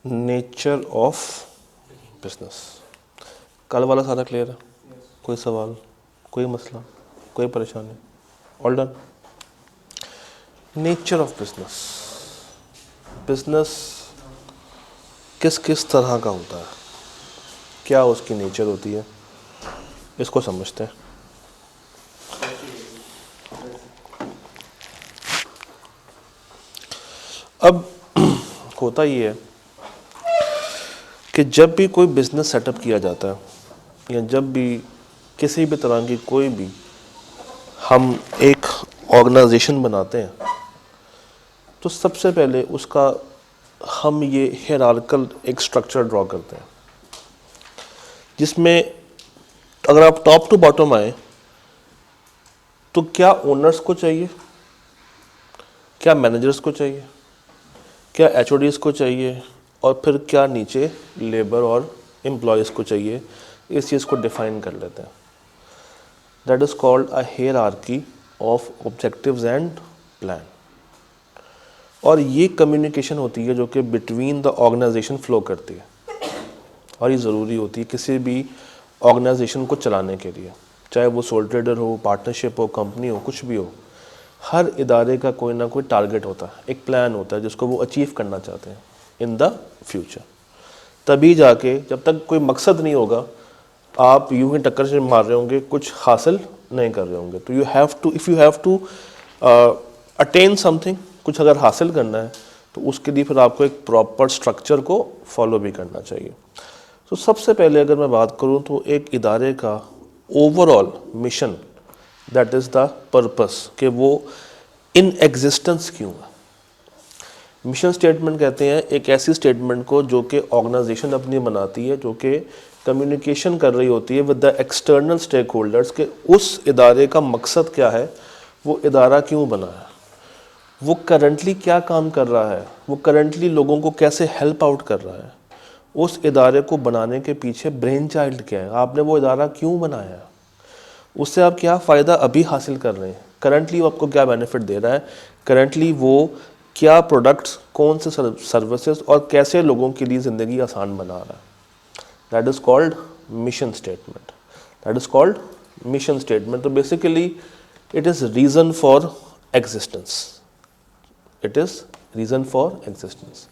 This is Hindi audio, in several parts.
Nature of business. कल वाला सारा क्लियर है? कोई सवाल, कोई मसला, कोई परेशानी? All done. Nature of business. Business किस किस तरह का होता है, क्या उसकी नेचर होती है, इसको समझते हैं। अब होता ये है कि जब भी कोई बिजनेस सेटअप किया जाता है या जब भी किसी भी तरह की कोई भी हम एक ऑर्गेनाइजेशन बनाते हैं तो सबसे पहले उसका हम ये हायरार्किकल एक स्ट्रक्चर ड्रॉ करते हैं, जिसमें अगर आप टॉप टू बॉटम आए तो क्या ओनर्स को चाहिए, क्या मैनेजर्स को चाहिए, क्या एचओडीज को चाहिए, और फिर क्या नीचे लेबर और एम्प्लॉयज़ को चाहिए, इस चीज़ को डिफाइन कर लेते हैं। That is called a hierarchy of objectives and plan. और ये कम्युनिकेशन होती है जो कि बिटवीन द ऑर्गेनाइजेशन फ्लो करती है, और ये ज़रूरी होती है किसी भी ऑर्गेनाइजेशन को चलाने के लिए, चाहे वो सोल ट्रेडर हो, पार्टनरशिप हो, कंपनी हो, कुछ भी हो। हर इदारे का कोई ना कोई टारगेट होता है, एक प्लान होता है जिसको वो अचीव करना चाहते हैं इन द फ्यूचर। तभी जाके, जब तक कोई मकसद नहीं होगा, आप यूं ही टक्कर से मार रहे होंगे, कुछ हासिल नहीं कर रहे होंगे। तो you have to, if you have to attain something, कुछ अगर हासिल करना है तो उसके लिए फिर आपको एक प्रॉपर स्ट्रक्चर को फॉलो भी करना चाहिए। तो सबसे पहले अगर मैं बात करूं तो एक इदारे का overall mission, that is the purpose, कि वो इन एग्जिस्टेंस क्यों है। मिशन स्टेटमेंट कहते हैं एक ऐसी स्टेटमेंट को जो कि ऑर्गेनाइजेशन अपनी बनाती है, जो कि कम्युनिकेशन कर रही होती है with the external stakeholders, के उस इदारे का मकसद क्या है, वो इदारा क्यों बना है, वो करंटली क्या काम कर रहा है, वो करंटली लोगों को कैसे हेल्प आउट कर रहा है, उस इदारे को बनाने के पीछे ब्रेन चाइल्ड क्या है, आपने वो इदारा क्यों बनाया है, उससे आप क्या फ़ायदा अभी हासिल कर रहे हैं, करंटली वो आपको क्या बेनिफिट दे रहा है, करंटली वो क्या प्रोडक्ट्स, कौन से सर्विसेज और कैसे लोगों के लिए ज़िंदगी आसान बना रहा है। That is called mission statement. That is called mission statement. तो basically it is reason for existence. It is reason for existence.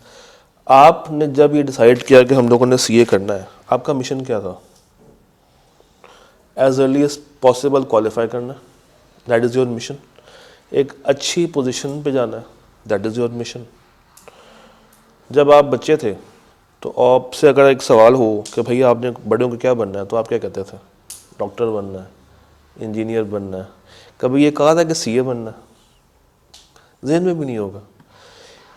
आपने जब ये डिसाइड किया कि हम लोगों ने सीए करना है, आपका मिशन क्या था? As early as possible qualify करना, दैट इज़ योर मिशन। एक अच्छी पोजीशन पे जाना है, दैट इज़ योर मिशन। जब आप बच्चे थे तो आपसे अगर एक सवाल हो कि भैया आपने बड़े होकर क्या बनना है, तो आप क्या कहते थे? डॉक्टर बनना है, इंजीनियर बनना है। कभी ये कहा था कि सीए बनना है? जहन में भी नहीं होगा,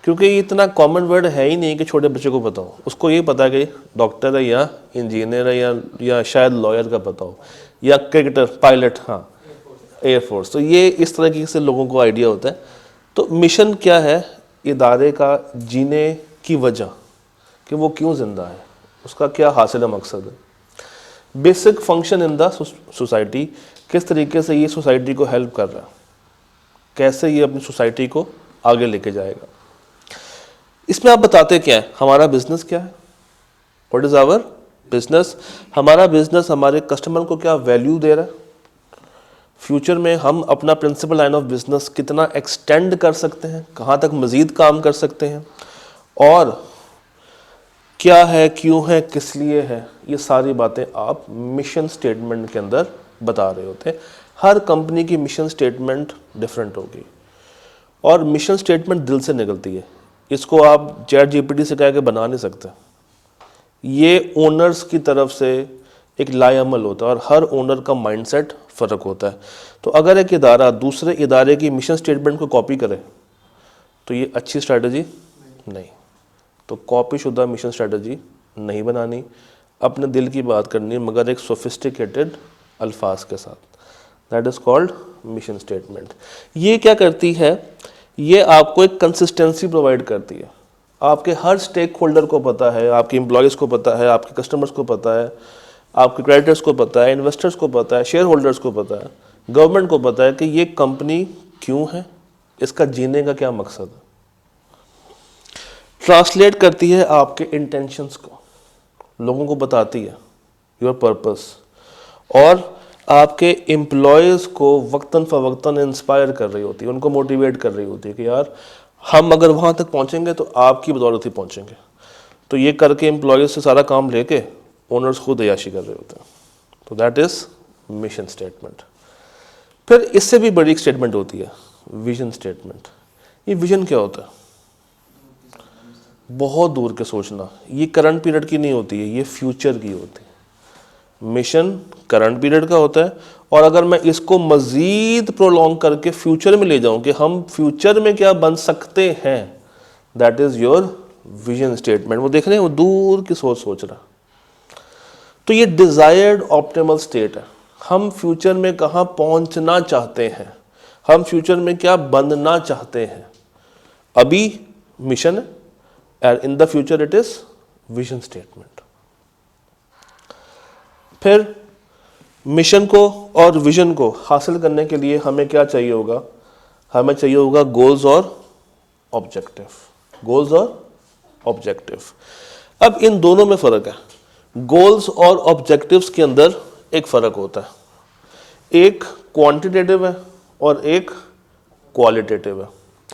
क्योंकि ये इतना कॉमन वर्ड है ही नहीं कि छोटे बच्चे को पता हो। उसको ये पता है कि डॉक्टर है या इंजीनियर है या शायद लॉयर का पता हो, या क्रिकेटर, पायलट, हाँ, एयरफोर्स। तो ये इस तरह से लोगों को आइडिया होता है। तो मिशन क्या है इदारे का, जीने की वजह, कि वो क्यों ज़िंदा है, उसका क्या हासिल मकसद है। Basic function in the society, किस तरीके से ये सोसाइटी को हेल्प कर रहा है, कैसे ये अपनी सोसाइटी को आगे लेके जाएगा। इसमें आप बताते क्या है, हमारा बिजनेस क्या है, व्हाट इज़ आवर बिजनेस। हमारा बिजनेस हमारे कस्टमर को क्या वैल्यू दे रहा है, फ्यूचर में हम अपना प्रिंसिपल लाइन ऑफ बिजनेस कितना एक्सटेंड कर सकते हैं, कहाँ तक मज़ीद काम कर सकते हैं, और क्या है, क्यों है, किस लिए है, ये सारी बातें आप मिशन स्टेटमेंट के अंदर बता रहे होते हैं। हर कंपनी की मिशन स्टेटमेंट डिफरेंट होगी, और मिशन स्टेटमेंट दिल से निकलती है। इसको आप चैट जीपीटी से कह के बना नहीं सकते। ये ओनर्स की तरफ से एक लाएअमल होता है, और हर ओनर का माइंडसेट फ़र्क होता है। तो अगर एक इदारा दूसरे इदारे की मिशन स्टेटमेंट को कॉपी करे तो ये अच्छी स्ट्रैटेजी नहीं। तो कॉपी शुदा मिशन स्ट्रैटेजी नहीं बनानी, अपने दिल की बात करनी, मगर एक सोफिस्टिकेटेड अल्फाज के साथ। That is called mission statement. ये क्या करती है, ये आपको एक कंसिस्टेंसी प्रोवाइड करती है। आपके हर स्टेक होल्डर को पता है, आपके एम्प्लॉयज़ को पता है, आपके कस्टमर्स को पता है, आपके क्रेडिटर्स को पता है, इन्वेस्टर्स को पता है, शेयर होल्डर्स को पता है, गवर्नमेंट को पता है कि ये कंपनी क्यों है, इसका जीने का क्या मकसद है। ट्रांसलेट करती है आपके इंटेंशंस को, लोगों को बताती है योर पर्पस, और आपके एम्प्लॉयज़ को वक्तन फ़वक्तन इंस्पायर कर रही होती है, उनको मोटिवेट कर रही होती है कि यार हम अगर वहाँ तक पहुँचेंगे तो आपकी बदौलत ही पहुँचेंगे। तो ये करके एम्प्लॉयज़ से सारा काम लेके ओनर्स खुद अय्याशी कर रहे होते हैं। तो दैट इज़ मिशन स्टेटमेंट। फिर इससे भी बड़ी एक स्टेटमेंट होती है विजन स्टेटमेंट। ये विजन क्या होता है? बहुत दूर के सोचना। ये करंट पीरियड की नहीं होती है, ये फ्यूचर की होती है। मिशन करंट पीरियड का होता है, और अगर मैं इसको मज़ीद प्रोलॉन्ग करके फ्यूचर में ले जाऊं कि हम फ्यूचर में क्या बन सकते हैं, that is your vision statement. वो देख रहे हैं, वो दूर की सोच रहा। तो ये डिज़ायर्ड ऑप्टिमल स्टेट है। हम फ्यूचर में कहाँ पहुँचना चाहते हैं, हम फ्यूचर में क्या बनना चाहते हैं। अभी मिशन है, and in the future it is vision statement. फिर मिशन को और विजन को हासिल करने के लिए हमें क्या चाहिए होगा? हमें चाहिए होगा गोल्स और ऑब्जेक्टिव। गोल्स और ऑब्जेक्टिव। अब इन दोनों में फ़र्क है। गोल्स और ऑब्जेक्टिव्स के अंदर एक फ़र्क होता है, एक क्वांटिटेटिव है और एक क्वालिटेटिव है।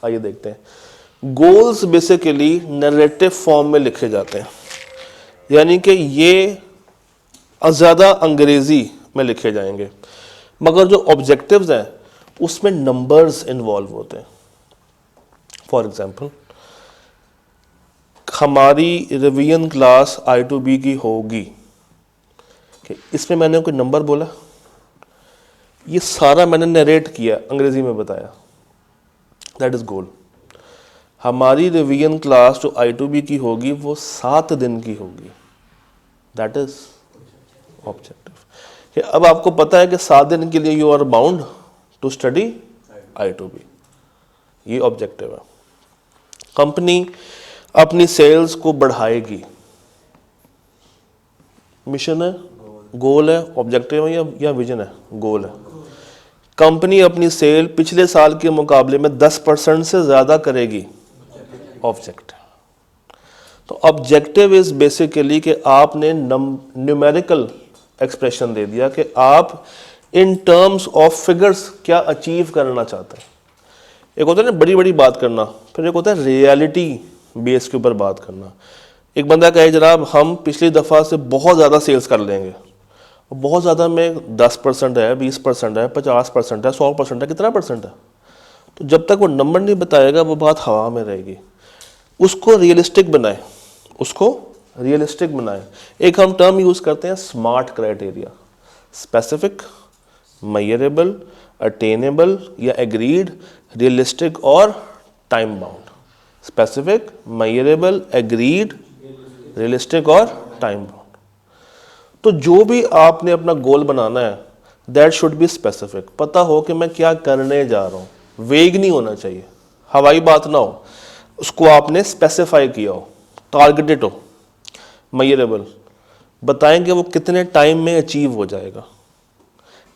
आइए देखते हैं। गोल्स बेसिकली नैरेटिव फॉर्म में लिखे जाते हैं, यानी कि ये ज़्यादा अंग्रेज़ी में लिखे जाएंगे, मगर जो ऑब्जेक्टिव्स हैं उसमें नंबर्स इन्वॉल्व होते हैं। फॉर एग्जांपल, हमारी रिवीजन क्लास I2B की होगी, कि इसमें मैंने कोई नंबर बोला, ये सारा मैंने नरेट किया, अंग्रेज़ी में बताया, दैट इज़ गोल। हमारी रिवीजन क्लास जो I2B की होगी वो 7 दिन की होगी, दैट इज़ ऑब्जेक्टिव। अब आपको पता है कि 7 दिन के लिए you are bound to study I2B, ये ऑब्जेक्टिव है। कंपनी अपनी सेल्स को बढ़ाएगी, मिशन है, गोल है, ऑब्जेक्टिव है या विजन है? गोल है। कंपनी अपनी सेल पिछले साल के मुकाबले में 10% से ज़्यादा करेगी, ऑब्जेक्टिव। तो ऑब्जेक्टिव इज़ बेसिकली कि आपने न्यूमेरिकल एक्सप्रेशन दे दिया कि आप इन टर्म्स ऑफ फिगर्स क्या अचीव करना चाहते हैं। एक होता है ना बड़ी बड़ी बात करना, फिर एक होता है रियलिटी बेस के ऊपर बात करना। एक बंदा कहे जनाब हम पिछली दफ़ा से बहुत ज़्यादा सेल्स कर लेंगे, बहुत ज़्यादा में 10% है, 20% है, 50% है, 100% है, कितना परसेंट है? तो जब तक वो नंबर नहीं बताएगा वो बात हवा में रहेगी। उसको रियलिस्टिक बनाए, उसको रियलिस्टिक बनाए। एक हम टर्म यूज़ करते हैं smart criteria, specific, measurable, attainable या एग्रीड, रियलिस्टिक और time bound. Specific, measurable, agreed, realistic और टाइम बाउंड। तो जो भी आपने अपना गोल बनाना है दैट शुड बी स्पेसिफिक, पता हो कि मैं क्या करने जा रहा हूँ, वेग नहीं होना चाहिए, हवाई बात ना हो, उसको आपने स्पेसिफाई किया हो, टारगेटेड हो। मेजरेबल, बताएंगे वो कितने टाइम में अचीव हो जाएगा।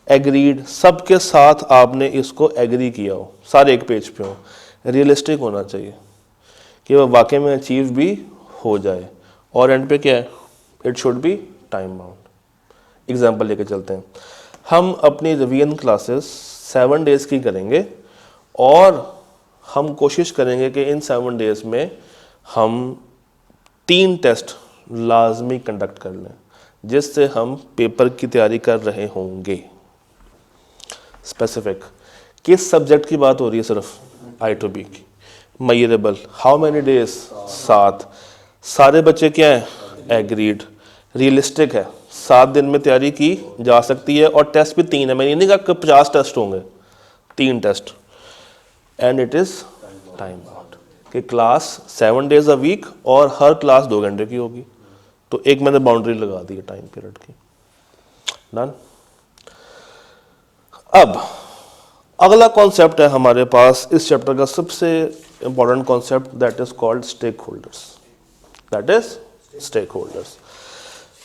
एग्रीड, सबके साथ आपने इसको एग्री किया हो, सारे एक पेज पे हो। रियलिस्टिक होना चाहिए कि वह वाकई में अचीव भी हो जाए, और एंड पे क्या है, it should be time bound. Example लेके चलते हैं। हम अपनी रिवीजन क्लासेस 7 डेज़ की करेंगे, और हम कोशिश करेंगे कि इन 7 डेज़ में हम 3 टेस्ट लाजमी कंडक्ट कर लें, जिससे हम पेपर की तैयारी कर रहे होंगे। स्पेसिफिक, किस सब्जेक्ट की बात हो रही है? सिर्फ I2B की। Measurable, how many days? 7। सारे बच्चे क्या हैं? एग्रीड। रियलिस्टिक है, 7 दिन में तैयारी की जा सकती है, और टेस्ट भी 3 है। मैंने नहीं कहा कि 50 टेस्ट होंगे, 3 टेस्ट। And it is time bound, कि क्लास 7 डेज अ वीक और हर क्लास 2 घंटे की होगी। तो एक मैंने बाउंड्री लगा दी है टाइम पीरियड की। डन। अब अगला कॉन्सेप्ट है हमारे पास इस चैप्टर का सबसे important concept, that is called stakeholders. That is stakeholders.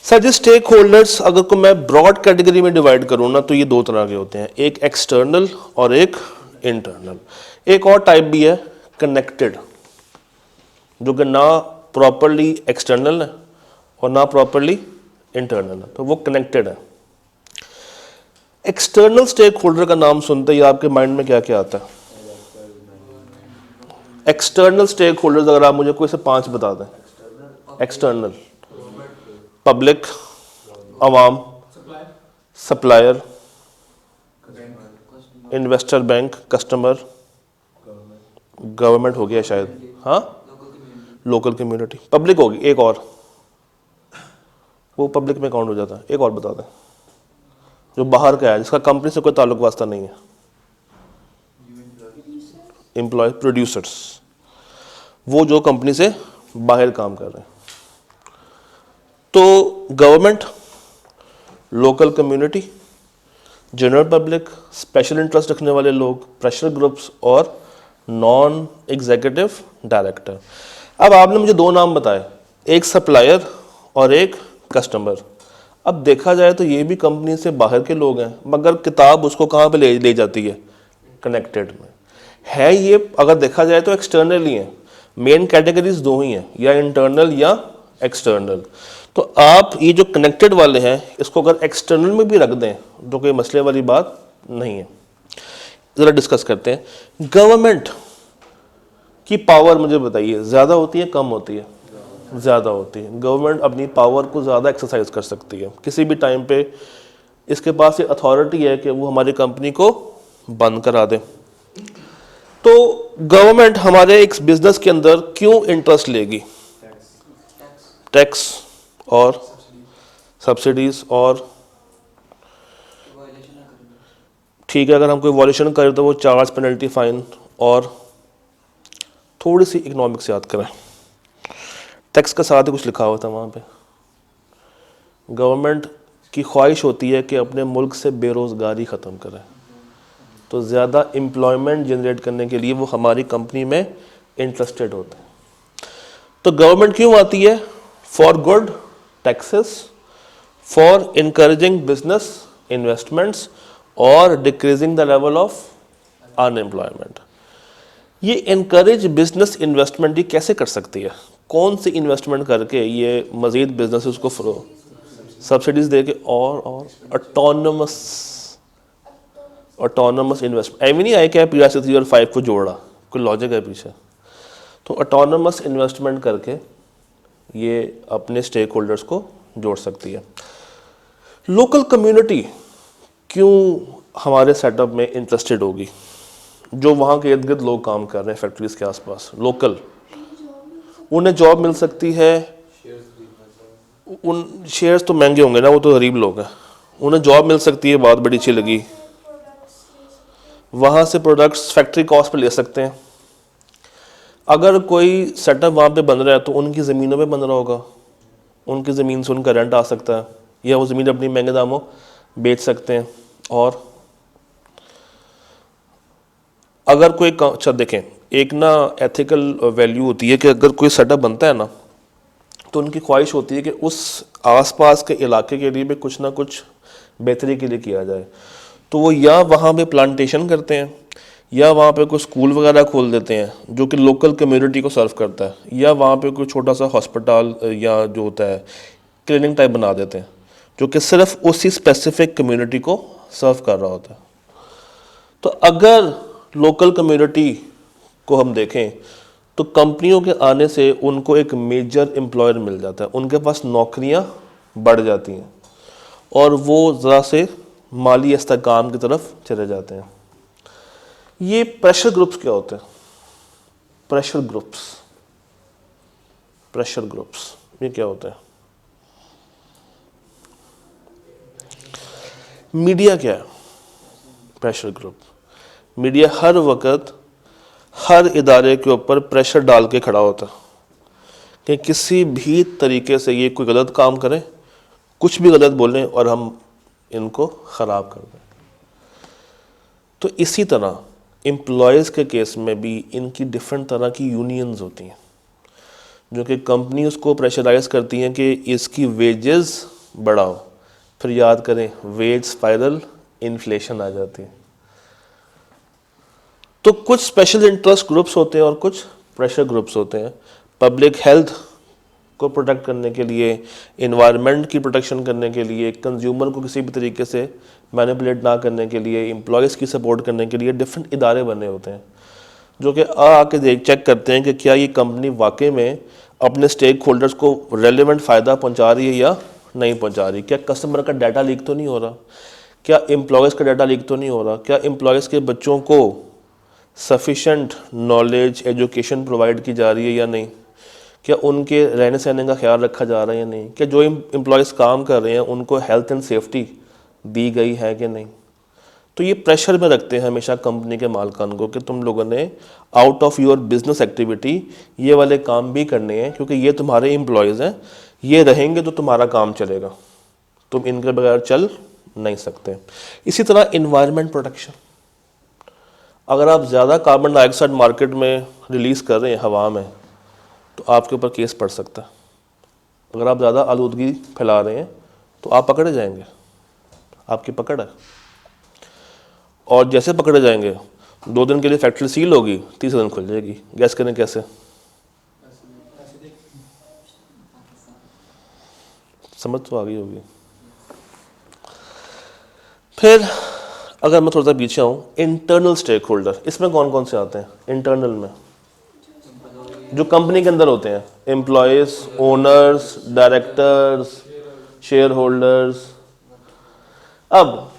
Sir ji, stakeholders अगर को मैं ब्रॉड कैटेगरी में डिवाइड करूँ ना, तो ये 2 तरह के होते हैं, एक एक्सटर्नल और एक इंटरनल। एक और टाइप भी है, कनेक्टेड। जो कि ना प्रॉपरली एक्सटर्नल है और ना प्रॉपरली इंटरनल है, तो वो कनेक्टेड है। एक्सटर्नल स्टेक होल्डर का नाम सुनते ही आपके माइंड में क्या क्या आता है? एक्सटर्नल स्टेक होल्डर्स अगर आप मुझे कोई से 5 बता दें। एक्सटर्नल, पब्लिक, अवाम, supplier, investor bank, customer, government हो गया शायद, हाँ, लोकल कम्युनिटी, पब्लिक होगी। एक और, वो पब्लिक में काउंट हो जाता है। एक और बता दें जो बाहर का है, जिसका कंपनी से कोई ताल्लुक वास्ता नहीं है। एम्प्लॉय, प्रोड्यूसर्स, वो जो कंपनी से बाहर काम कर रहे हैं। तो government, local community, general public, special interest रखने वाले लोग, प्रेशर ग्रुप्स और नॉन एग्जीक्यूटिव डायरेक्टर। अब आपने मुझे 2 नाम बताए, एक सप्लायर और एक कस्टमर। अब देखा जाए तो ये भी कंपनी से बाहर के लोग हैं, मगर किताब उसको कहाँ पे ले जाती है? कनेक्टेड में है। ये अगर देखा जाए तो एक्सटर्नल ही है। मेन कैटेगरीज 2 ही हैं, या इंटरनल या एक्सटर्नल। तो आप ये जो कनेक्टेड वाले हैं, इसको अगर एक्सटर्नल में भी रख दें तो कोई मसले वाली बात नहीं है। ज़रा डिस्कस करते हैं। गवर्नमेंट की पावर मुझे बताइए, ज़्यादा होती है कम होती है? ज़्यादा होती है। गवर्नमेंट अपनी पावर को ज़्यादा एक्सरसाइज कर सकती है किसी भी टाइम पे। इसके पास ये अथॉरिटी है कि वो हमारी कंपनी को बंद करा दे। तो गवर्नमेंट हमारे एक बिजनेस के अंदर क्यों इंटरेस्ट लेगी? टैक्स और सब्सिडीज, और ठीक है, अगर हम कोई वॉल्यूशन करें तो वो चार्ज, पेनल्टी, फाइन, और थोड़ी सी इकोनॉमिक्स याद करें। टैक्स के साथ ही कुछ लिखा हुआ था वहाँ पे। गवर्नमेंट की ख्वाहिश होती है कि अपने मुल्क से बेरोज़गारी ख़त्म करें, तो ज़्यादा एम्प्लॉयमेंट जनरेट करने के लिए वो हमारी कंपनी में इंटरेस्टेड होते हैं। तो गवर्नमेंट क्यों आती है? For good taxes, for encouraging business investments और decreasing the level of unemployment. ये इनकरेज बिजनेस इन्वेस्टमेंट ये कैसे कर सकती है? कौन सी इन्वेस्टमेंट करके ये मज़ीद बिजनेस को सब्सिडीज दे के और ऑटोनमस इन्वेस्टमेंट। एम नहीं आया क्या PRC 3 और 5 को जोड़ा? कोई लॉजिक है पीछे? तो ऑटोनमस इन्वेस्टमेंट करके ये अपने स्टेक होल्डर्स को जोड़ सकती है। लोकल कम्युनिटी क्यों हमारे सेटअप में इंटरेस्टेड होगी? जो वहाँ के इर्द गिर्द लोग काम कर रहे हैं, फैक्ट्रीज के आसपास, लोकल, उन्हें जॉब मिल सकती है। उन शेयर्स तो महंगे होंगे ना, वो तो गरीब लोग हैं, उन्हें जॉब मिल सकती है। बहुत बड़ी अच्छी लगी। वहाँ से प्रोडक्ट्स फैक्ट्री कॉस्ट पे ले सकते हैं। अगर कोई सेटअप वहाँ पे बन रहा है तो उनकी ज़मीनों पे बन रहा होगा, उनकी ज़मीन से उनका रेंट आ सकता है, या वो ज़मीन अपनी महंगे दामों बेच सकते हैं। और अगर कोई अच्छा देखें, एक ना एथिकल वैल्यू होती है कि अगर कोई सेटअप बनता है ना, तो उनकी ख्वाहिश होती है कि उस आसपास के इलाके के लिए भी कुछ ना कुछ बेहतरी के लिए किया जाए। तो वो या वहाँ पे प्लांटेशन करते हैं, या वहाँ पे कोई स्कूल वगैरह खोल देते हैं जो कि लोकल कम्युनिटी को सर्व करता है, या वहाँ पे कोई छोटा सा हॉस्पिटल या जो होता है क्लिनिक टाइप बना देते हैं जो कि सिर्फ उसी स्पेसिफिक कम्युनिटी को सर्व कर रहा होता है। तो अगर लोकल कम्युनिटी को हम देखें तो कंपनियों के आने से उनको एक मेजर एम्प्लॉयर मिल जाता है, उनके पास नौकरियां बढ़ जाती हैं और वो ज़रा से माली इस्तेहकाम की तरफ चले जाते हैं। ये प्रेशर ग्रुप्स क्या होते हैं? प्रेशर ग्रुप्स ये क्या होता है? मीडिया क्या है? Pressure group. मीडिया हर वक्त हर इदारे के ऊपर प्रेशर डाल के खड़ा होता है कि किसी भी तरीके से ये कोई गलत काम करें, कुछ भी गलत बोलें और हम इनको ख़राब कर दें। तो इसी तरह एम्प्लॉयज़ के केस में भी इनकी डिफरेंट तरह की यूनियंस होती हैं जो कि कंपनी उसको प्रेशराइज करती हैं कि इसकी वेजेस बढ़ाओ। फिर याद करें, वेज स्पाइरल, इन्फ्लेशन आ जाती है। तो कुछ स्पेशल इंटरेस्ट ग्रुप्स होते हैं और कुछ प्रेशर ग्रुप्स होते हैं। पब्लिक हेल्थ को प्रोटेक्ट करने के लिए, इन्वायरमेंट की प्रोटेक्शन करने के लिए, कंज्यूमर को किसी भी तरीके से मैनिपुलेट ना करने के लिए, एम्प्लॉयज़ की सपोर्ट करने के लिए डिफरेंट इदारे बने होते हैं जो कि आके चेक करते हैं कि क्या ये कंपनी वाकई में अपने स्टेक होल्डर्स को रेलेवेंट फ़ायदा पहुंचा रही है या नहीं पहुंचा रही। क्या कस्टमर का डाटा लीक तो नहीं हो रहा, क्या एम्प्लॉयज़ का डाटा लीक तो नहीं हो रहा, क्या एम्प्लॉयज़ के बच्चों को सफिशेंट नॉलेज एजुकेशन प्रोवाइड की जा रही है या नहीं, क्या उनके रहने सहने का ख्याल रखा जा रहा है या नहीं, क्या जो एम्प्लॉयज़ काम कर रहे हैं उनको हेल्थ एंड सेफ्टी दी गई है कि नहीं। तो ये प्रेशर में रखते हैं हमेशा कंपनी के मालिकान को कि तुम लोगों ने out of your business activity ये वाले काम भी करने हैं, क्योंकि ये तुम्हारे एम्प्लॉयज़ हैं, ये रहेंगे तो तुम्हारा काम चलेगा, तुम इनके बगैर चल नहीं सकते। इसी तरह इन्वायरमेंट प्रोटेक्शन, अगर आप ज़्यादा कार्बन डाइऑक्साइड मार्केट में रिलीज़ कर रहे हैं हवा में तो आपके ऊपर केस पड़ सकता है। अगर आप ज़्यादा आलूदगी फैला रहे हैं तो आप पकड़े जाएंगे, आपकी पकड़ है। और जैसे पकड़े जाएंगे 2 दिन के लिए फैक्ट्री सील होगी, तीसरे दिन खुल जाएगी। गैस करें कैसे? समझ तो आ गई होगी। फिर अगर मैं थोड़ा सा पीछे आऊँ, इंटरनल स्टेक होल्डर, इसमें कौन कौन से आते हैं? इंटरनल में जो कंपनी के अंदर होते हैं, employees, owners, directors, share holders. अब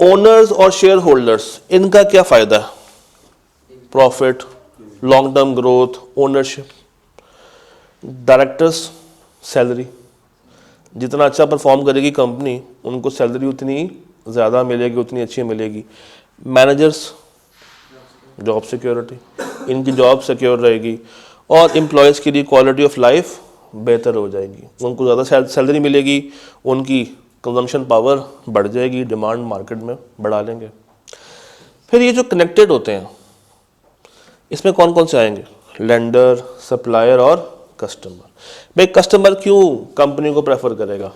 ओनर्स और शेयर होल्डर्स, इनका क्या फ़ायदा है? Profit, long term growth, ownership. Directors salary, जितना अच्छा परफॉर्म करेगी कंपनी उनको सैलरी उतनी ज़्यादा मिलेगी, उतनी अच्छी मिलेगी। मैनेजर्स जॉब सिक्योरिटी, इनकी जॉब सिक्योर रहेगी और एम्प्लॉयज़ के लिए क्वालिटी ऑफ लाइफ बेहतर हो जाएगी, उनको ज़्यादा सैलरी मिलेगी, उनकी कंजम्पशन पावर बढ़ जाएगी, डिमांड मार्केट में बढ़ा लेंगे। फिर ये जो कनेक्टेड होते हैं इसमें कौन कौन से आएंगे? लेंडर, सप्लायर और कस्टमर। भाई कस्टमर क्यों कंपनी को प्रेफर करेगा?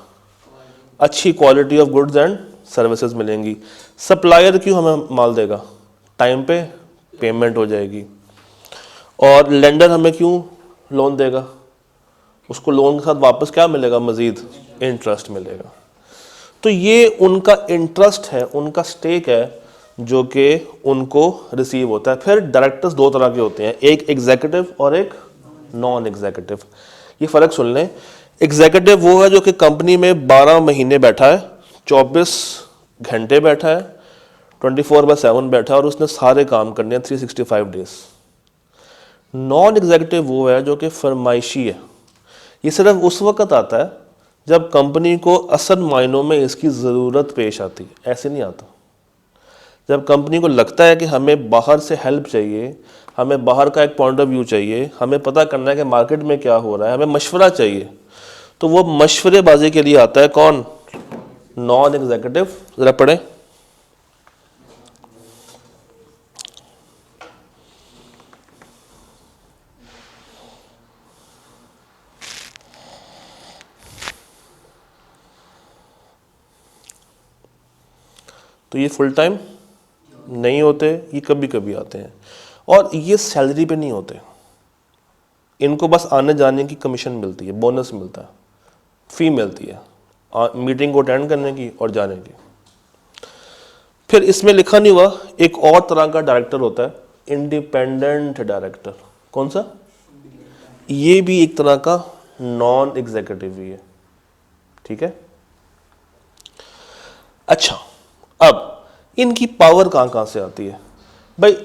अच्छी quality of goods and services मिलेंगी। सप्लायर क्यों हमें माल देगा? टाइम पे पेमेंट हो जाएगी। और लेंडर हमें क्यों लोन देगा? उसको लोन के साथ वापस क्या मिलेगा? मज़ीद इंटरेस्ट मिलेगा। तो ये उनका इंटरेस्ट है, उनका स्टेक है जो कि उनको रिसीव होता है। फिर डायरेक्टर्स 2 तरह के होते हैं, एक एग्जीक्यूटिव और एक नॉन एग्जीक्यूटिव। ये फ़र्क सुन लें। एग्जीक्यूटिव वो है जो कि कंपनी में 12 महीने बैठा है, 24 घंटे बैठा है, 24/7 बैठा है और उसने सारे काम करने हैं 365 डेज। नॉन एग्जीक्यूटिव वो है जो कि फरमाइशी है, ये सिर्फ उस वक्त आता है जब कंपनी को असल मायनों में इसकी ज़रूरत पेश आती है। ऐसे नहीं आता। जब कंपनी को लगता है कि हमें बाहर से हेल्प चाहिए, हमें बाहर का एक पॉइंट ऑफ व्यू चाहिए, हमें पता करना है कि मार्केट में क्या हो रहा है, हमें मशवरा चाहिए, तो वो मशवरेबाजी के लिए आता है। कौन? Non executive. ज़रा पढ़ें। तो ये फुल टाइम नहीं होते, ये कभी कभी आते हैं और ये सैलरी पे नहीं होते। इनको बस आने जाने की कमीशन मिलती है, बोनस मिलता है, फ़ी मिलती है मीटिंग को अटेंड करने की और जाने की। फिर इसमें लिखा नहीं हुआ, एक और तरह का डायरेक्टर होता है, इंडिपेंडेंट डायरेक्टर। कौन सा? ये भी एक तरह का नॉन एग्जीक्यूटिव ही है। ठीक है। अच्छा, अब इनकी पावर कहाँ से आती है? भाई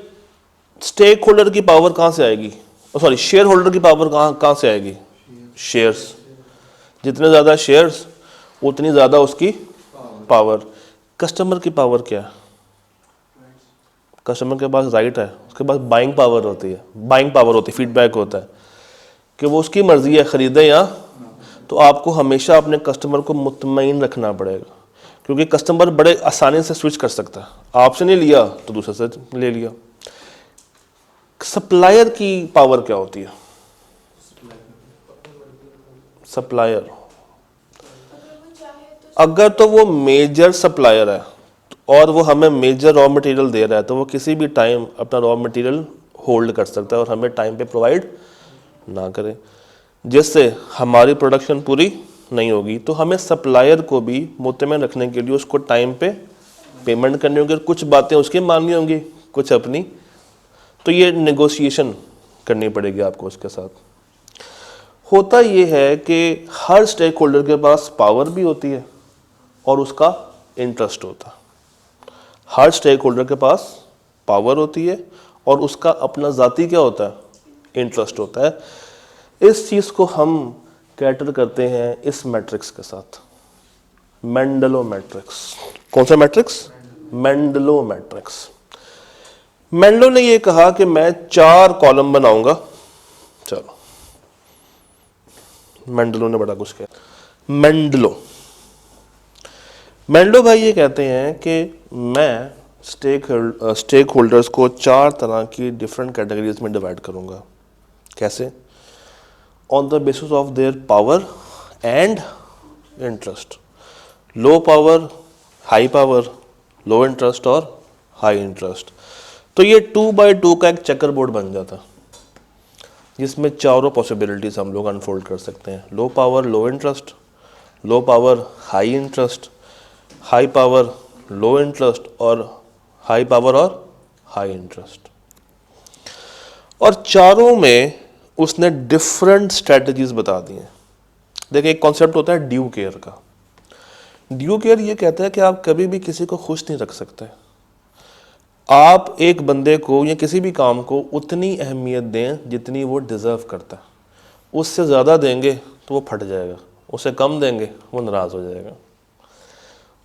स्टेक होल्डर की पावर कहाँ से आएगी? सॉरी, शेयर होल्डर की पावर कहाँ से आएगी? शेयर्स। जितने ज़्यादा शेयर्स उतनी ज़्यादा उसकी पावर। कस्टमर की पावर क्या है? कस्टमर के पास राइट है, उसके पास बाइंग पावर होती है। बाइंग पावर होती है, फीडबैक होता है कि वो उसकी मर्जी है ख़रीदे या। तो आपको हमेशा अपने कस्टमर को मुतमईन रखना पड़ेगा, क्योंकि कस्टमर बड़े आसानी से स्विच कर सकता है। आपसे नहीं लिया तो दूसरे से ले लिया। सप्लायर की पावर क्या होती है? सप्लायर अगर तो वो मेजर सप्लायर है और वो हमें मेजर रॉ मटेरियल दे रहा है तो वो किसी भी टाइम अपना रॉ मटेरियल होल्ड कर सकता है और हमें टाइम पे प्रोवाइड ना करें, जिससे हमारी प्रोडक्शन पूरी नहीं होगी। तो हमें सप्लायर को भी मुतमईन रखने के लिए उसको टाइम पे पेमेंट करनी होगी और कुछ बातें उसकी माननी होंगी, कुछ अपनी। तो ये नेगोशिएशन करनी पड़ेगी आपको उसके साथ। होता ये है कि हर स्टेक होल्डर के पास पावर भी होती है और उसका इंटरेस्ट होता है। हर स्टेक होल्डर के पास पावर होती है और उसका अपना ज़ाती क्या होता है, इंटरेस्ट होता है। इस चीज़ को हम कैटर करते हैं इस मैट्रिक्स के साथ, मेंडलो मैट्रिक्स। कौन सा मैट्रिक्स? मेंडलो मैट्रिक्स। मेंडलो ने ये कहा कि मैं 4 कॉलम बनाऊंगा। चलो, मेंडलो ने बड़ा कुछ किया। मेंडलो भाई ये कहते हैं कि मैं स्टेक होल्डर्स को 4 तरह की डिफरेंट कैटेगरीज में डिवाइड करूंगा। कैसे? On the basis of their power and interest. Low power, high power, low interest और हाई इंटरेस्ट। तो ये 2x2 का एक चेकर बोर्ड बन जाता, जिसमें चारों पॉसिबिलिटीज हम लोग अनफोल्ड कर सकते हैं। लो पावर लो interest, low power high interest, high power लो इंटरेस्ट और हाई पावर और हाई इंटरेस्ट। और चारों में उसने डिफरेंट स्ट्रेटजीज बता दी हैं। देखिए, एक कॉन्सेप्ट होता है ड्यू केयर का। ड्यू केयर ये कहता है कि आप कभी भी किसी को खुश नहीं रख सकते। आप एक बंदे को या किसी भी काम को उतनी अहमियत दें जितनी वो डिज़र्व करता है। उससे ज़्यादा देंगे तो वो फट जाएगा, उससे कम देंगे वो नाराज़ हो जाएगा।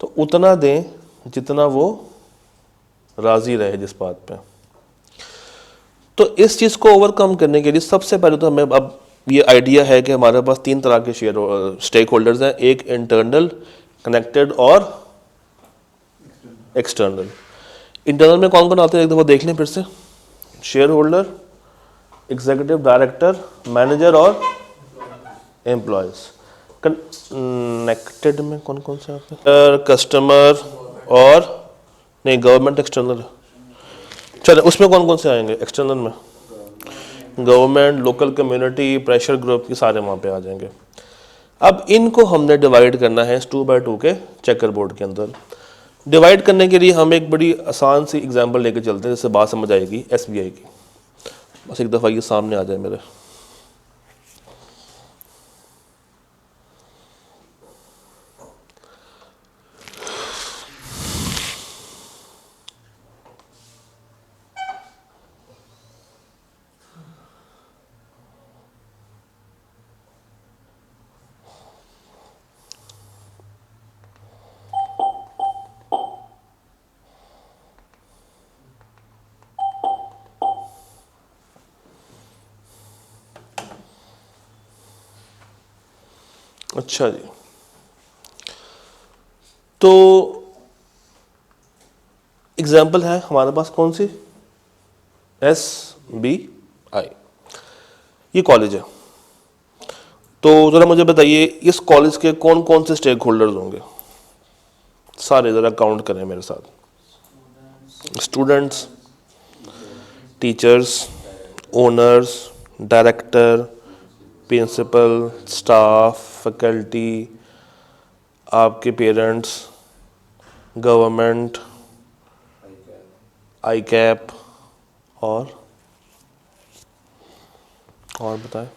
तो उतना दें जितना वो राज़ी रहे जिस बात पे। तो इस चीज़ को ओवरकम करने के लिए सबसे पहले तो हमें अब ये आइडिया है कि हमारे पास 3 तरह के स्टेक होल्डर्स हैं। एक इंटरनल, कनेक्टेड और एक्सटर्नल। इंटरनल में कौन कौन आते हैं एक दफ़ा देख लें फिर से। Share holder, executive director, manager और एम्प्लॉयज़। कनेक्टेड में कौन कौन से आते हैं? कस्टमर और नहीं, गवर्नमेंट एक्सटर्नल। चलो, उसमें कौन कौन से आएंगे एक्सटर्नल में? Government, local community, pressure group, ये सारे वहाँ पे आ जाएंगे। अब इनको हमने डिवाइड करना है इस 2x2 के चेकर बोर्ड के अंदर। डिवाइड करने के लिए हम एक बड़ी आसान सी एग्जांपल लेके चलते हैं, जिससे बात समझ आएगी SBI की। बस एक दफ़ा ये सामने आ जाए मेरे। अच्छा जी, तो एग्जाम्पल है हमारे पास कौन सी? SBI। ये कॉलेज है। तो ज़रा मुझे बताइए, इस कॉलेज के कौन कौन से स्टेक होल्डर्स होंगे? सारे ज़रा काउंट करें मेरे साथ। Students, teachers, owners, director, principal, staff, faculty, आपके पेरेंट्स, गवर्नमेंट, ICAP और बताएं,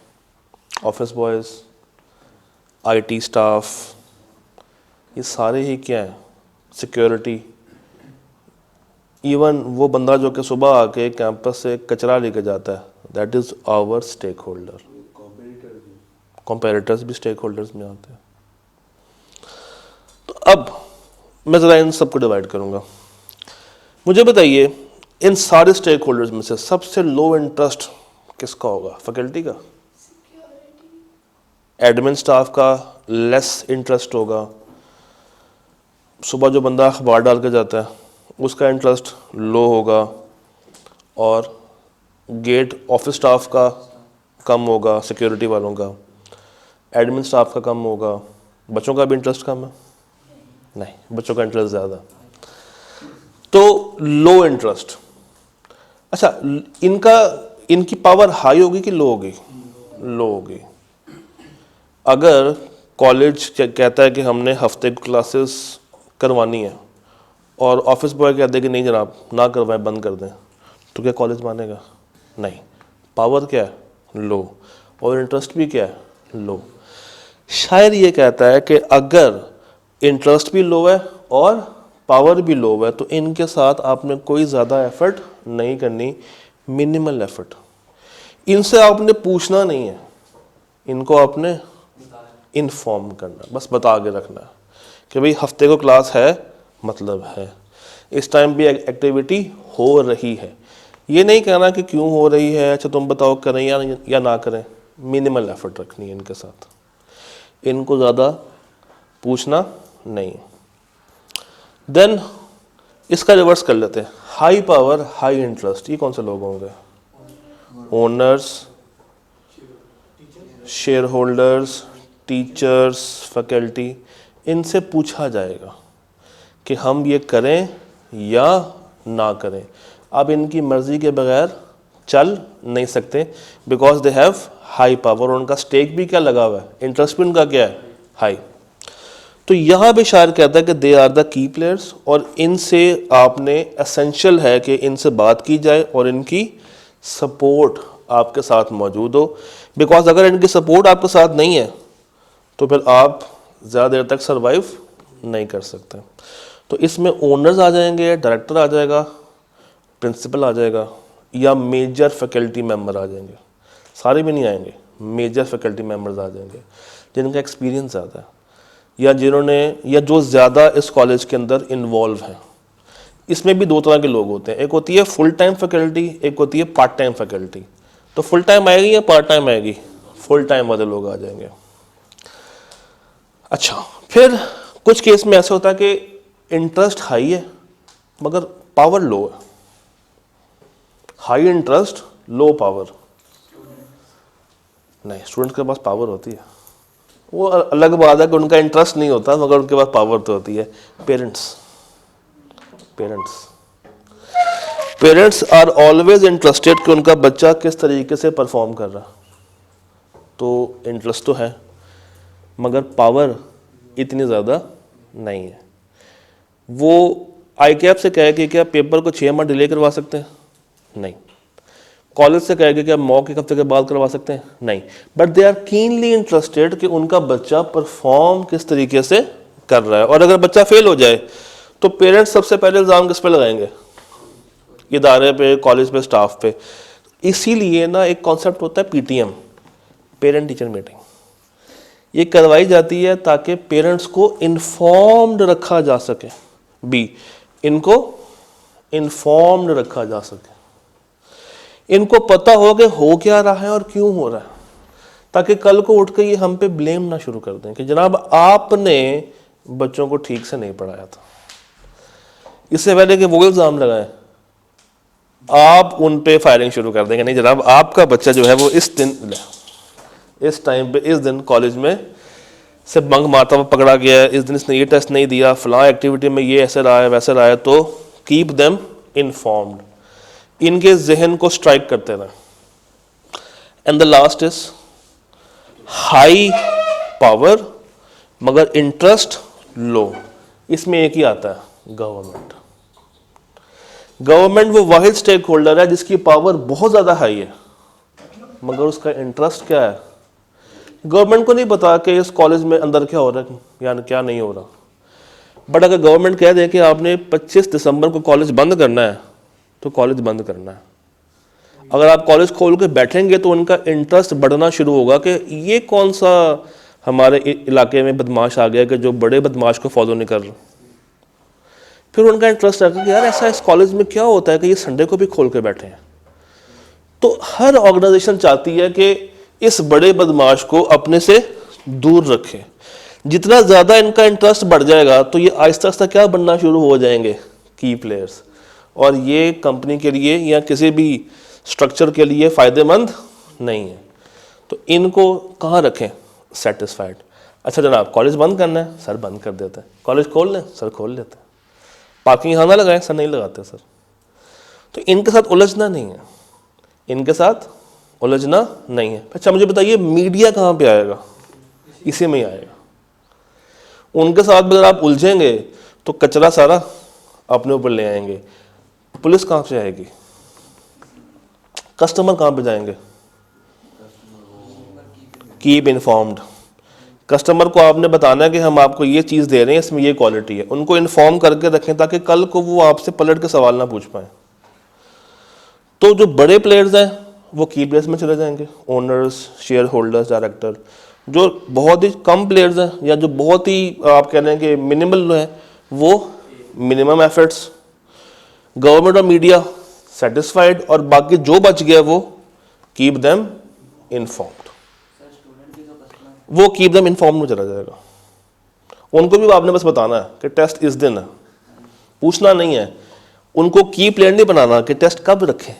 ऑफिस बॉयज़, IT स्टाफ, ये सारे ही क्या हैं? सिक्योरिटी। इवन वो बंदा जो कि सुबह आके कैंपस से कचरा लेके जाता है, that is our stakeholder. कंपेरेटर्स भी स्टेक होल्डर्स में आते हैं। तो अब मैं ज़रा इन सबको डिवाइड करूँगा। मुझे बताइए, इन सारे स्टेक होल्डर्स में से सबसे लो इंटरेस्ट किसका होगा? फैकल्टी का। एडमिन स्टाफ का लेस इंटरेस्ट होगा। सुबह जो बंदा अखबार डाल के जाता है उसका इंटरेस्ट लो होगा। और गेट ऑफिस स्टाफ का कम होगा, सिक्योरिटी वालों का। एडमिन स्टाफ का कम होगा। बच्चों का भी इंटरेस्ट कम है? नहीं, बच्चों का इंटरेस्ट ज़्यादा। तो लो इंटरेस्ट। अच्छा, इनकी पावर हाई होगी कि लो होगी? लो होगी। अगर कॉलेज कहता है कि हमने हफ्ते की क्लासेस करवानी है और ऑफिस बॉय कहते हैं कि नहीं जनाब ना करवाएं, बंद कर दें, तो क्या कॉलेज मानेगा? नहीं। पावर क्या है? लो। और इंटरेस्ट भी क्या है? लो। शायर ये कहता है कि अगर इंटरेस्ट भी लो है और पावर भी लो है तो इनके साथ आपने कोई ज़्यादा एफर्ट नहीं करनी, मिनिमल एफर्ट। इनसे आपने पूछना नहीं है, इनको आपने इन्फॉर्म करना, बस बता के रखना है कि भाई हफ्ते को क्लास है, मतलब है इस टाइम भी एक्टिविटी हो रही है। ये नहीं कहना कि क्यों हो रही है, अच्छा तुम बताओ करें या ना करें। मिनिमल एफर्ट रखनी है इनके साथ, इनको ज़्यादा पूछना नहीं। देन इसका रिवर्स कर लेते हैं, हाई पावर हाई इंटरेस्ट। ये कौन से लोग होंगे? Owners, share holders, teachers, faculty. इनसे पूछा जाएगा कि हम ये करें या ना करें। अब इनकी मर्जी के बगैर चल नहीं सकते, because they have high power. और उनका स्टेक भी क्या लगा हुआ है, इंटरेस्ट भी उनका क्या है, हाई। तो यहाँ भी शायर कहता है कि they are the key players, और इनसे आपने एसेंशियल है कि इनसे बात की जाए और इनकी सपोर्ट आपके साथ मौजूद हो। बिकॉज अगर इनकी सपोर्ट आपके साथ नहीं है तो फिर आप ज़्यादा देर तक सरवाइव नहीं कर सकते। तो इसमें ओनर्स आ जाएंगे, डायरेक्टर आ जाएगा, प्रिंसिपल आ जाएगा, या मेजर फैकल्टी मेंबर आ जाएंगे। सारे भी नहीं आएंगे, मेजर फैकल्टी मेंबर्स आ जाएंगे जिनका एक्सपीरियंस ज़्यादा है, या जिन्होंने या जो ज़्यादा इस कॉलेज के अंदर इन्वॉल्व हैं। इसमें भी दो तरह के लोग होते हैं, एक होती है फुल टाइम फैकल्टी, एक होती है पार्ट टाइम फैकल्टी। तो फुल टाइम आएगी या पार्ट टाइम आएगी? फुल टाइम वाले लोग आ जाएंगे। अच्छा, फिर कुछ केस में ऐसा होता है कि इंटरेस्ट हाई है मगर पावर लो है। हाई इंटरेस्ट लो पावर नहीं, स्टूडेंट्स के पास पावर होती है, वो अलग बात है कि उनका इंटरेस्ट नहीं होता मगर उनके पास पावर तो होती है। पेरेंट्स आर ऑलवेज इंटरेस्टेड कि उनका बच्चा किस तरीके से परफॉर्म कर रहा। तो इंटरेस्ट तो है मगर पावर इतनी ज़्यादा नहीं है। वो ICAP से कहे कि क्या पेपर को 6 माह डिले करवा सकते हैं? नहीं। कॉलेज से कहे कि क्या मॉक 1 हफ्ते के बाद करवा सकते हैं? नहीं। But they are keenly interested कि उनका बच्चा परफॉर्म किस तरीके से कर रहा है। और अगर बच्चा फेल हो जाए तो पेरेंट्स सबसे पहले इल्ज़ाम किस पे लगाएंगे? इदारे पे, कॉलेज पे, स्टाफ पे। इसीलिए ना एक कॉन्सेप्ट होता है PTM, पेरेंट टीचर मीटिंग। ये करवाई जाती है ताकि पेरेंट्स को इन्फॉर्म्ड रखा जा सके, इनको इन्फॉर्म्ड रखा जा सके, इनको पता हो कि हो क्या रहा है और क्यों हो रहा है, ताकि कल को उठ के ये हम पे ब्लेम ना शुरू कर दें कि जनाब आपने बच्चों को ठीक से नहीं पढ़ाया था। इससे पहले कि वो इल्ज़ाम लगाएं, आप उन पे फायरिंग शुरू कर देंगे, नहीं जनाब आपका बच्चा जो है वो इस टाइम पे इस दिन कॉलेज में से बंक मारता हुआ पकड़ा गया है, इस दिन इसने ये टेस्ट नहीं दिया, फलां एक्टिविटी में ये ऐसे रहा है वैसे रहा है। तो कीप देम इन्फॉर्म्ड, इनके जहन को स्ट्राइक करते रहे। And the last is high power मगर इंटरेस्ट लो। इसमें एक ही आता है, गवर्नमेंट वो वाहिद स्टेक होल्डर है जिसकी पावर बहुत ज़्यादा हाई है मगर उसका इंटरेस्ट क्या है? गवर्नमेंट को नहीं पता कि इस कॉलेज में अंदर क्या हो रहा है या क्या नहीं हो रहा। बट अगर गवर्नमेंट कह दे कि आपने 25 दिसंबर को कॉलेज बंद करना है तो कॉलेज बंद करना है। अगर आप कॉलेज खोल के बैठेंगे तो उनका इंटरेस्ट बढ़ना शुरू होगा कि ये कौन सा हमारे इलाके में बदमाश आ गया कि जो बड़े बदमाश को फॉलो नहीं कर रहा। फिर उनका इंटरेस्ट आएगा कि यार ऐसा इस कॉलेज में क्या होता है कि ये संडे को भी खोल के बैठे हैं। तो हर ऑर्गेनाइजेशन चाहती है कि इस बड़े बदमाश को अपने से दूर रखे। जितना ज़्यादा इनका इंटरेस्ट बढ़ जाएगा तो ये आहिस्ता आहिस्ता क्या बनना शुरू हो जाएंगे, की प्लेयर्स। और ये कंपनी के लिए या किसी भी स्ट्रक्चर के लिए फ़ायदेमंद नहीं है। तो इनको कहाँ रखें? सेटिस्फाइड। अच्छा जनाब कॉलेज बंद करना है, सर बंद कर देते हैं। कॉलेज खोल लें, सर खोल लेते हैं। पार्किंग यहाँ ना लगाएं, सर नहीं लगाते सर। तो इनके साथ उलझना नहीं है, इनके साथ उलझना नहीं है। अच्छा मुझे बताइए मीडिया कहाँ पे आएगा? इसी में ही आएगा। उनके साथ भी अगर आप उलझेंगे तो कचरा सारा अपने ऊपर ले आएंगे। पुलिस कहाँ से आएगी? कस्टमर कहाँ पे जाएंगे? Keep informed. कस्टमर को आपने बताना है कि हम आपको ये चीज़ दे रहे हैं, इसमें ये क्वालिटी है। उनको इन्फॉर्म करके रखें ताकि कल को वो आपसे पलट के सवाल ना पूछ पाए। तो जो बड़े प्लेयर्स हैं वो की प्लेयर्स में चले जाएंगे, ओनर्स, शेयर होल्डर्स, डायरेक्टर। जो बहुत ही कम प्लेयर्स हैं या जो बहुत ही आप कह रहे हैं कि मिनिमल है, वो मिनिमम एफर्ट्स। गवर्नमेंट और मीडिया सेटिस्फाइड, और बाकी जो बच गया वो कीप देम इन्फॉर्म्ड। वो कीप देम इन्फॉर्म्ड में चला जाएगा। उनको भी आपने बस बताना है कि टेस्ट इस दिन है, पूछना नहीं है। उनको की प्लेयर नहीं बनाना कि टेस्ट कब रखें।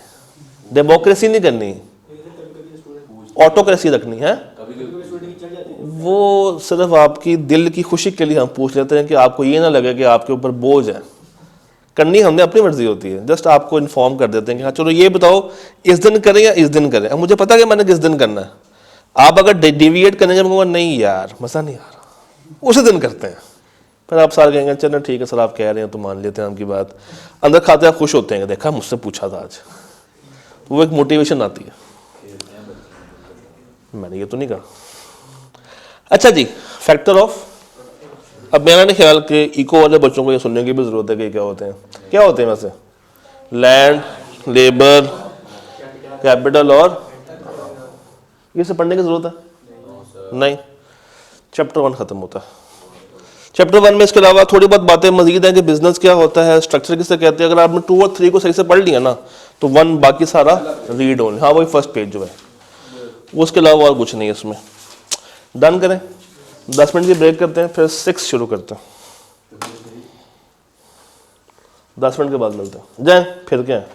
डेमोक्रेसी नहीं करनी, ऑटोक्रेसी रखनी है। वो सिर्फ आपकी दिल की खुशी के लिए हम पूछ लेते हैं कि आपको ये ना लगे कि आपके ऊपर बोझ है। करनी हमने अपनी मर्जी होती है, जस्ट आपको इन्फॉर्म कर देते हैं कि हाँ चलो ये बताओ इस दिन करें या इस दिन करें। अब मुझे पता है कि मैंने किस दिन करना है। आप अगर डिविएट करेंगे मैं कहूँगा नहीं यार मज़ा नहीं आ रहा, उसी दिन करते हैं। फिर आप सारे कहेंगे चलो ठीक है सर आप कह रहे हैं तो मान लेते हैं आपकी बात। अंदर खाते आप खुश होते हैं कि देखा मुझसे पूछा था आज। वो एक मोटिवेशन आती है। मैंने ये तो नहीं कहा। अच्छा जी, फैक्टर ऑफ, अब मेरा नहीं ख्याल कि इको वाले बच्चों को ये सुनने की भी ज़रूरत है कि क्या होते हैं। क्या होते हैं वैसे? लैंड, लेबर, कैपिटल, और ये सब पढ़ने की ज़रूरत है नहीं। चैप्टर 1 ख़त्म होता है। चैप्टर 1 में इसके अलावा थोड़ी बहुत बातें मजीद हैं कि बिजनेस क्या होता है, स्ट्रक्चर किसे कहते हैं। अगर आपने 2 और 3 को सही से पढ़ लिया ना तो 1 बाकी सारा रीड ओनली। हाँ वही फर्स्ट पेज जो है, उसके अलावा और कुछ नहीं है इसमें। डन करें, 10 मिनट की ब्रेक करते हैं, फिर 6 शुरू करते हैं। 10 मिनट के बाद मिलते हैं। जाए फिर क्या है।